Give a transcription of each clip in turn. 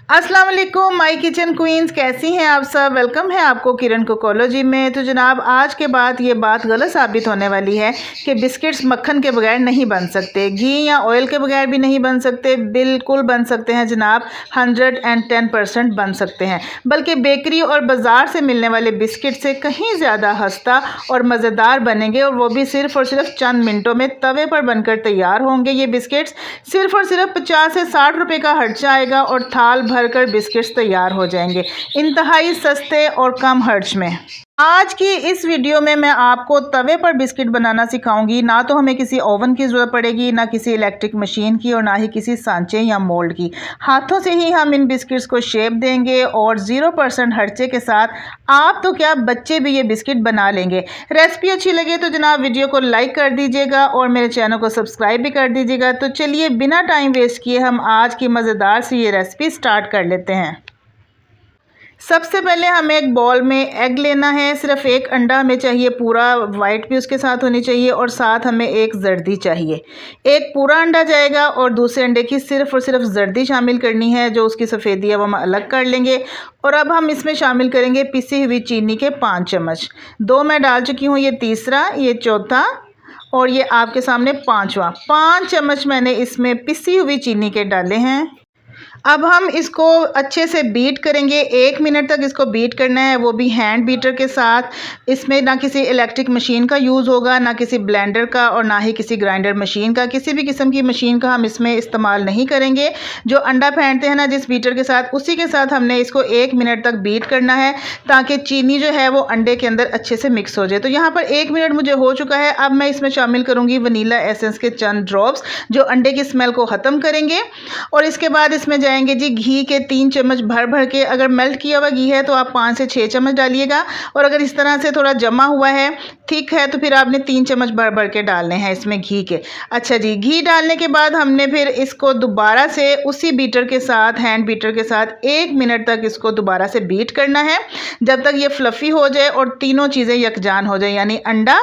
अस्सलाम वालेकुम my kitchen queen's, कैसी हैं आप सब। वेलकम है आपको किरण कुकोलॉजी में। तो जनाब, आज के बाद ये बात गलत साबित होने वाली है कि बिस्किट्स मक्खन के बगैर नहीं बन सकते, घी या ऑयल के बगैर भी नहीं बन सकते। बिल्कुल बन सकते हैं जनाब, 110% बन सकते हैं। बल्कि बेकरी और बाज़ार से मिलने वाले बिस्किट से कहीं ज़्यादा हस्ता और मज़ेदार बनेंगे, और वो भी सिर्फ़ और सिर्फ चंद मिनटों में तवे पर बनकर तैयार होंगे। ये बिस्किट्स सिर्फ़ और सिर्फ 50 से 60 रुपये का खर्चा आएगा और थाल भरकर बिस्किट्स तैयार हो जाएंगे, इंतहाई सस्ते और कम खर्च में। आज की इस वीडियो में मैं आपको तवे पर बिस्किट बनाना सिखाऊंगी। ना तो हमें किसी ओवन की ज़रूरत पड़ेगी, ना किसी इलेक्ट्रिक मशीन की, और ना ही किसी सांचे या मोल्ड की। हाथों से ही हम इन बिस्किट्स को शेप देंगे और 0% खर्चे के साथ आप तो क्या, बच्चे भी ये बिस्किट बना लेंगे। रेसिपी अच्छी लगे तो जनाब वीडियो को लाइक कर दीजिएगा और मेरे चैनल को सब्सक्राइब भी कर दीजिएगा। तो चलिए बिना टाइम वेस्ट किए हम आज की मज़ेदार सी ये रेसिपी स्टार्ट कर लेते हैं। सबसे पहले हमें एक बॉल में एग लेना है। सिर्फ एक अंडा हमें चाहिए, पूरा वाइट भी उसके साथ होनी चाहिए, और साथ हमें एक जर्दी चाहिए। एक पूरा अंडा जाएगा और दूसरे अंडे की सिर्फ और सिर्फ जर्दी शामिल करनी है। जो उसकी सफ़ेदी है वो हम अलग कर लेंगे। और अब हम इसमें शामिल करेंगे पिसी हुई चीनी के 5 चम्मच। 2 मैं डाल चुकी हूँ, ये तीसरा, ये चौथा, और ये आपके सामने 5वां। 5 चम्मच मैंने इसमें पिसी हुई चीनी के डाले हैं। अब हम इसको अच्छे से बीट करेंगे। 1 मिनट तक इसको बीट करना है, वो भी हैंड बीटर के साथ। इसमें ना किसी इलेक्ट्रिक मशीन का यूज़ होगा, ना किसी ब्लेंडर का, और ना ही किसी ग्राइंडर मशीन का। किसी भी किस्म की मशीन का हम इसमें इस्तेमाल नहीं करेंगे। जो अंडा फेंटते हैं ना जिस बीटर के साथ, उसी के साथ हमने इसको 1 मिनट तक बीट करना है, ताकि चीनी जो है वो अंडे के अंदर अच्छे से मिक्स हो जाए। तो यहाँ पर 1 मिनट मुझे हो चुका है। अब मैं इसमें शामिल करूँगी वनीला एसेंस के चंद ड्रॉप्स, जो अंडे की स्मेल को ख़त्म करेंगे। और इसके बाद इसमें जाएंगे जी घी के 3 चम्मच भर भर के। अगर मेल्ट किया हुआ घी है तो आप 5 से 6 चम्मच डालिएगा, और अगर इस तरह से थोड़ा जमा हुआ है, थिक है, तो फिर आपने 3 चम्मच भर भर के डालने हैं इसमें घी के। अच्छा जी, घी डालने के बाद हमने फिर इसको दोबारा से उसी बीटर के साथ, हैंड बीटर के साथ 1 मिनट तक इसको दोबारा से बीट करना है, जब तक ये फ्लफ़ी हो जाए और तीनों चीज़ें यकजान हो जाए, यानी अंडा,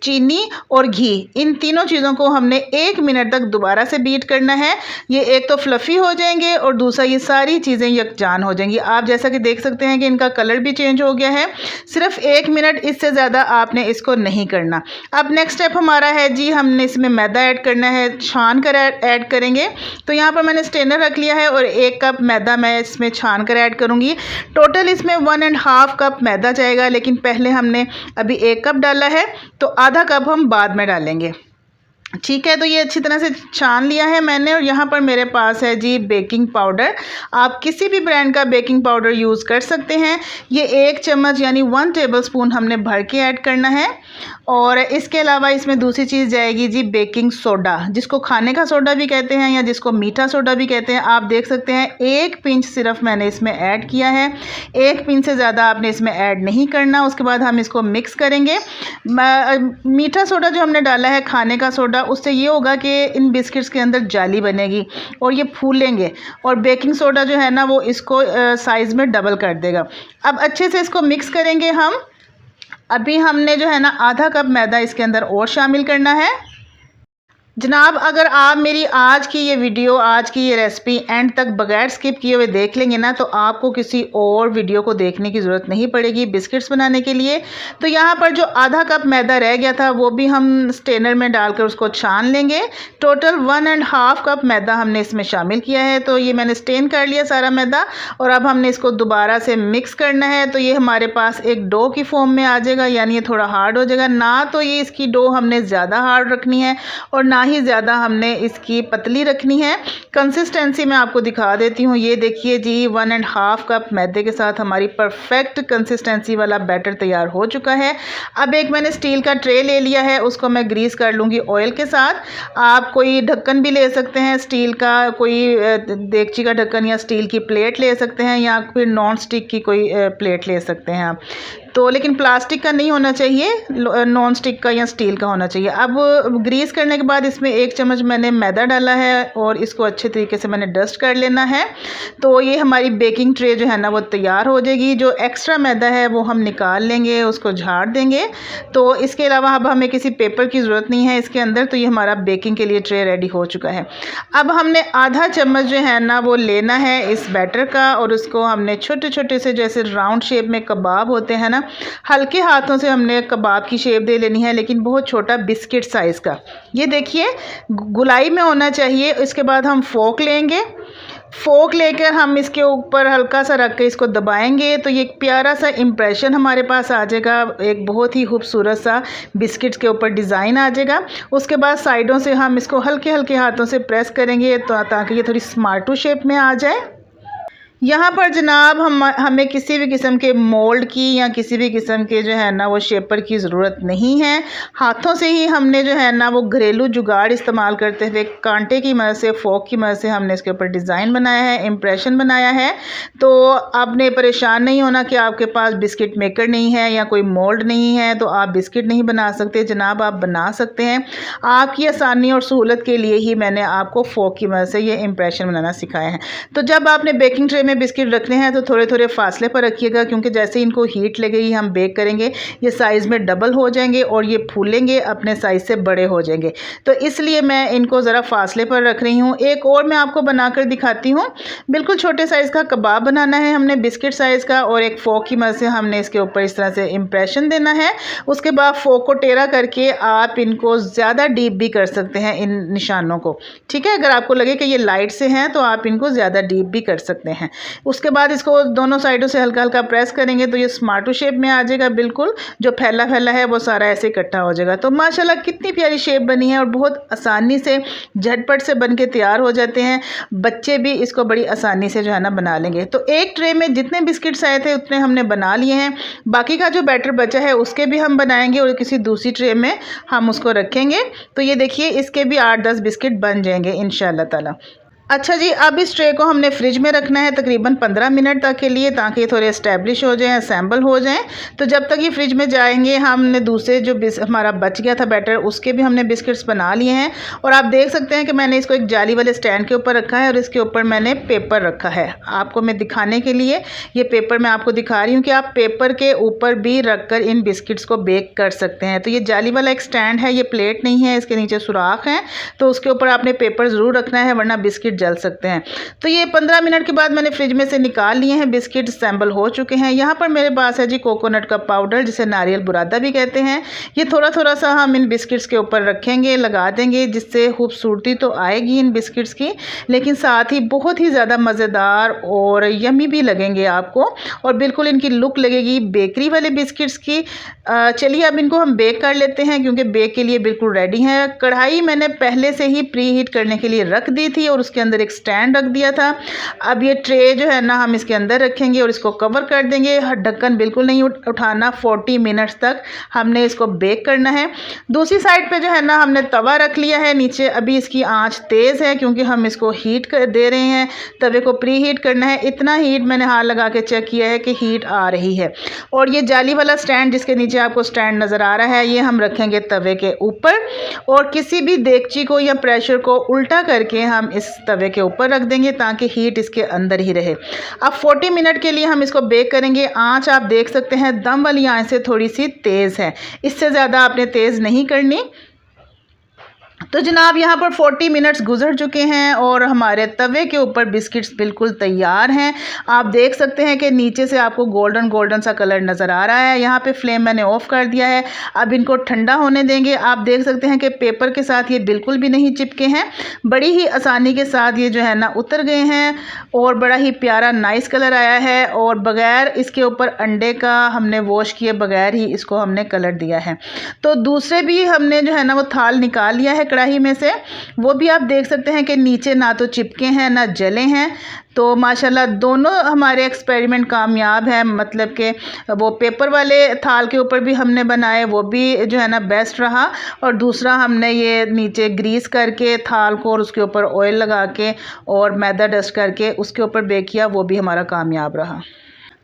चीनी और घी। इन तीनों चीज़ों को हमने 1 मिनट तक दोबारा से बीट करना है। ये एक तो फ्लफ़ी हो जाएंगे और दूसरा ये सारी चीज़ें यकजान हो जाएंगी। आप जैसा कि देख सकते हैं कि इनका कलर भी चेंज हो गया है। सिर्फ 1 मिनट, इससे ज़्यादा आपने इसको नहीं करना। अब नेक्स्ट स्टेप हमारा है जी, हमने इसमें मैदा ऐड करना है, छान कर ऐड करेंगे। तो यहाँ पर मैंने स्ट्रेनर रख लिया है और 1 कप मैदा मैं इसमें छान कर ऐड करूँगी। टोटल इसमें 1.5 कप मैदा जाएगा, लेकिन पहले हमने अभी 1 कप डाला है, तो आधा कप हम बाद में डालेंगे। ठीक है, तो ये अच्छी तरह से छान लिया है मैंने। और यहाँ पर मेरे पास है जी बेकिंग पाउडर। आप किसी भी ब्रांड का बेकिंग पाउडर यूज़ कर सकते हैं। ये 1 चम्मच यानी 1 टेबलस्पून हमने भर के ऐड करना है। और इसके अलावा इसमें दूसरी चीज़ जाएगी जी बेकिंग सोडा, जिसको खाने का सोडा भी कहते हैं या जिसको मीठा सोडा भी कहते हैं। आप देख सकते हैं 1 पिंच सिर्फ मैंने इसमें ऐड किया है। 1 पिंच से ज़्यादा आपने इसमें ऐड नहीं करना। उसके बाद हम इसको मिक्स करेंगे। मीठा सोडा जो हमने डाला है, खाने का सोडा, उससे ये होगा कि इन बिस्किट्स के अंदर जाली बनेगी और ये फूलेंगे, और बेकिंग सोडा जो है ना वो इसको साइज़ में डबल कर देगा। अब अच्छे से इसको मिक्स करेंगे हम। अभी हमने जो है ना आधा कप मैदा इसके अंदर और शामिल करना है। जनाब, अगर आप मेरी आज की ये वीडियो, आज की ये रेसिपी एंड तक बगैर स्किप किए हुए देख लेंगे ना, तो आपको किसी और वीडियो को देखने की ज़रूरत नहीं पड़ेगी बिस्किट्स बनाने के लिए। तो यहाँ पर जो आधा कप मैदा रह गया था वो भी हम स्ट्रेनर में डालकर उसको छान लेंगे। टोटल 1.5 कप मैदा हमने इसमें शामिल किया है। तो ये मैंने स्ट्रेन कर लिया सारा मैदा, और अब हमने इसको दोबारा से मिक्स करना है। तो ये हमारे पास एक डो की फॉर्म में आ जाएगा, यानी ये थोड़ा हार्ड हो जाएगा। ना तो ये इसकी डो हमने ज़्यादा हार्ड रखनी है और ना ही ज़्यादा हमने इसकी पतली रखनी है। कंसिस्टेंसी मैं आपको दिखा देती हूँ। ये देखिए जी, 1.5 कप मैदे के साथ हमारी परफेक्ट कंसिस्टेंसी वाला बैटर तैयार हो चुका है। अब एक मैंने स्टील का ट्रे ले लिया है, उसको मैं ग्रीस कर लूँगी ऑयल के साथ। आप कोई ढक्कन भी ले सकते हैं स्टील का, कोई देगची का ढक्कन या स्टील की प्लेट ले सकते हैं, या फिर नॉन स्टिक की कोई प्लेट ले सकते हैं आप। तो लेकिन प्लास्टिक का नहीं होना चाहिए, नॉन स्टिक का या स्टील का होना चाहिए। अब ग्रीस करने के बाद इसमें 1 चम्मच मैंने मैदा डाला है और इसको अच्छे तरीके से मैंने डस्ट कर लेना है। तो ये हमारी बेकिंग ट्रे जो है ना वो तैयार हो जाएगी। जो एक्स्ट्रा मैदा है वो हम निकाल लेंगे, उसको झाड़ देंगे। तो इसके अलावा अब हमें किसी पेपर की ज़रूरत नहीं है इसके अंदर। तो ये हमारा बेकिंग के लिए ट्रे रेडी हो चुका है। अब हमने आधा चम्मच जो है ना वो लेना है इस बैटर का और उसको हमने छोटे छोटे से, जैसे राउंड शेप में कबाब होते हैं ना, हल्के हाथों से हमने कबाब की शेप दे लेनी है, लेकिन बहुत छोटा बिस्किट साइज़ का। ये देखिए गुलाई में होना चाहिए। इसके बाद हम फोक लेंगे, फोक लेकर हम इसके ऊपर हल्का सा रख के इसको दबाएंगे तो ये एक प्यारा सा इम्प्रेशन हमारे पास आ जाएगा। एक बहुत ही खूबसूरत सा बिस्किट्स के ऊपर डिज़ाइन आ जाएगा। उसके बाद साइडों से हम इसको हल्के हल्के हाथों से प्रेस करेंगे तो ताकि ये थोड़ी स्मार्टू शेप में आ जाए। यहाँ पर जनाब हमें किसी भी किस्म के मोल्ड की या किसी भी किस्म के जो है ना वो शेपर की ज़रूरत नहीं है। हाथों से ही हमने जो है ना वो घरेलू जुगाड़ इस्तेमाल करते हुए कांटे की मदद से, फोक की मदद से हमने इसके ऊपर डिज़ाइन बनाया है, इम्प्रेशन बनाया है। तो आपने परेशान नहीं होना कि आपके पास बिस्किट मेकर नहीं है या कोई मोल्ड नहीं है तो आप बिस्किट नहीं बना सकते। जनाब आप बना सकते हैं। आपकी आसानी और सहूलत के लिए ही मैंने आपको फोक की मदद से ये इम्प्रेशन बनाना सिखाया है। तो जब आपने बेकिंग ट्रे में बिस्किट रखने हैं तो थोड़े थोड़े फासले पर रखिएगा, क्योंकि जैसे इनको हीट लगेगी हम बेक करेंगे ये साइज़ में डबल हो जाएंगे और ये फूलेंगे, अपने साइज़ से बड़े हो जाएंगे। तो इसलिए मैं इनको ज़रा फासले पर रख रही हूँ। एक और मैं आपको बनाकर दिखाती हूँ। बिल्कुल छोटे साइज़ का कबाब बनाना है हमने, बिस्किट साइज़ का, और एक फोक की मदद से हमने इसके ऊपर इस तरह से इम्प्रेशन देना है। उसके बाद फोक को टेढ़ा करके आप इनको ज़्यादा डीप भी कर सकते हैं इन निशानों को, ठीक है। अगर आपको लगे कि ये लाइट से हैं तो आप इनको ज़्यादा डीप भी कर सकते हैं। उसके बाद इसको दोनों साइडों से हल्का हल्का प्रेस करेंगे तो ये स्मार्टू शेप में आ जाएगा। बिल्कुल जो फैला फैला है वो सारा ऐसे इकट्ठा हो जाएगा। तो माशाल्लाह कितनी प्यारी शेप बनी है और बहुत आसानी से झटपट से बन के तैयार हो जाते हैं। बच्चे भी इसको बड़ी आसानी से जो है ना बना लेंगे। तो एक ट्रे में जितने बिस्किट्स आए थे उतने हमने बना लिए हैं। बाकी का जो बैटर बचा है उसके भी हम बनाएंगे और किसी दूसरी ट्रे में हम उसको रखेंगे। तो ये देखिए इसके भी 8-10 बिस्किट बन जाएंगे इंशाल्लाह ताला। अच्छा जी, अब इस ट्रे को हमने फ्रिज में रखना है तकरीबन 15 मिनट तक के लिए, ताकि ये थोड़े इस्टेब्लिश हो जाएं, असेंबल हो जाएं। तो जब तक ये फ्रिज में जाएंगे हमने दूसरे जो हमारा बच गया था बैटर उसके भी हमने बिस्किट्स बना लिए हैं। और आप देख सकते हैं कि मैंने इसको एक जाली वाले स्टैंड के ऊपर रखा है और इसके ऊपर मैंने पेपर रखा है। आपको मैं दिखाने के लिए ये पेपर मैं आपको दिखा रही हूँ कि आप पेपर के ऊपर भी रख कर इन बिस्किट्स को बेक कर सकते हैं। तो ये जाली वाला एक स्टैंड है, ये प्लेट नहीं है, इसके नीचे सुराख है। तो उसके ऊपर आपने पेपर ज़रूर रखना है वरना बिस्किट जल सकते हैं। तो ये 15 मिनट के बाद मैंने फ्रिज में से निकाल लिए हैं। बिस्किट असेंबल हो चुके हैं। यहाँ पर मेरे पास है जी कोकोनट का पाउडर, जिसे नारियल बुरादा भी कहते हैं। ये थोड़ा थोड़ा सा हम इन बिस्किट्स के ऊपर रखेंगे, लगा देंगे, जिससे खूबसूरती तो आएगी इन बिस्किट्स की, लेकिन साथ ही बहुत ही ज़्यादा मज़ेदार और यमी भी लगेंगे आपको और बिल्कुल इनकी लुक लगेगी बेकरी वाले बिस्किट्स की। चलिए अब इनको हम बेक कर लेते हैं, क्योंकि बेक के लिए बिल्कुल रेडी हैं। कढ़ाई मैंने पहले से ही प्री हीट करने के लिए रख दी थी और उसके अंदर एक स्टैंड रख दिया था। अब ये ट्रे जो है ना हम इसके अंदर रखेंगे और इसको कवर कर देंगे। ढक्कन बिल्कुल नहीं उठाना। 40 मिनट्स तक हमने इसको बेक करना है। दूसरी साइड पे जो है ना हमने तवा रख लिया है नीचे। अभी इसकी आंच तेज़ है क्योंकि हम इसको हीट कर दे रहे हैं। तवे को प्री हीट करना है। इतना हीट मैंने हाथ लगा के चेक किया है कि हीट आ रही है। और ये जाली वाला स्टैंड जिसके नीचे आपको स्टैंड नज़र आ रहा है, ये हम रखेंगे तवे के ऊपर और किसी भी देगची को या प्रेशर को उल्टा करके हम इस तवे के ऊपर रख देंगे ताकि हीट इसके अंदर ही रहे। अब 40 मिनट के लिए हम इसको बेक करेंगे। आंच आप देख सकते हैं दम वाली आंच से थोड़ी सी तेज़ है, इससे ज़्यादा आपने तेज़ नहीं करनी। तो जनाब यहाँ पर 40 मिनट्स गुजर चुके हैं और हमारे तवे के ऊपर बिस्किट्स बिल्कुल तैयार हैं। आप देख सकते हैं कि नीचे से आपको गोल्डन गोल्डन सा कलर नज़र आ रहा है। यहाँ पे फ्लेम मैंने ऑफ़ कर दिया है। अब इनको ठंडा होने देंगे। आप देख सकते हैं कि पेपर के साथ ये बिल्कुल भी नहीं चिपके हैं, बड़ी ही आसानी के साथ ये जो है ना उतर गए हैं और बड़ा ही प्यारा नाइस कलर आया है। और बग़ैर इसके ऊपर अंडे का हमने वॉश किए बगैर ही इसको हमने कलर दिया है। तो दूसरे भी हमने जो है ना वो थाल निकाल लिया है कढ़ाई में से, वो भी आप देख सकते हैं कि नीचे ना तो चिपके हैं ना जले हैं। तो माशाल्लाह दोनों हमारे एक्सपेरिमेंट कामयाब है। मतलब कि वो पेपर वाले थाल के ऊपर भी हमने बनाए, वो भी जो है ना बेस्ट रहा। और दूसरा हमने ये नीचे ग्रीस करके थाल को और उसके ऊपर ऑयल लगा के और मैदा डस्ट करके उसके ऊपर बेक किया, वो भी हमारा कामयाब रहा।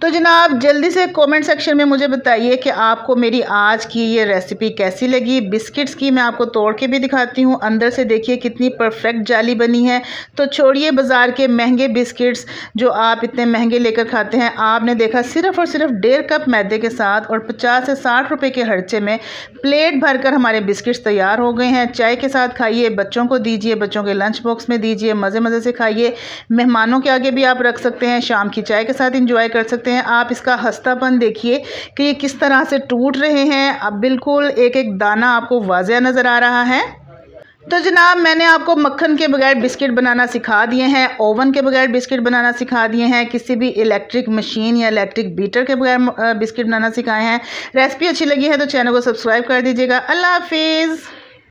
तो जनाब जल्दी से कमेंट सेक्शन में मुझे बताइए कि आपको मेरी आज की ये रेसिपी कैसी लगी। बिस्किट्स की मैं आपको तोड़ के भी दिखाती हूँ, अंदर से देखिए कितनी परफेक्ट जाली बनी है। तो छोड़िए बाज़ार के महंगे बिस्किट्स जो आप इतने महंगे लेकर खाते हैं। आपने देखा सिर्फ़ और सिर्फ 1.5 कप मैदे के साथ और 50 से 60 रुपये के खर्चे में प्लेट भरकर हमारे बिस्किट्स तैयार हो गए हैं। चाय के साथ खाइए, बच्चों को दीजिए, बच्चों के लंच बॉक्स में दीजिए, मज़े मज़े से खाइए। मेहमानों के आगे भी आप रख सकते हैं, शाम की चाय के साथ इंजॉय कर सकते हैं। आप इसका खस्तापन देखिए कि ये किस तरह से टूट रहे हैं। अब बिल्कुल एक एक दाना आपको वाज़ेह नज़र आ रहा है। तो जनाब मैंने आपको मक्खन के बगैर बिस्किट बनाना सिखा दिए हैं, ओवन के बगैर बिस्किट बनाना सिखा दिए हैं, किसी भी इलेक्ट्रिक मशीन या इलेक्ट्रिक बीटर के बगैर बिस्किट बनाना सिखाए हैं। रेसिपी अच्छी लगी है तो चैनल को सब्सक्राइब कर दीजिएगा। अल्लाह हाफिज़।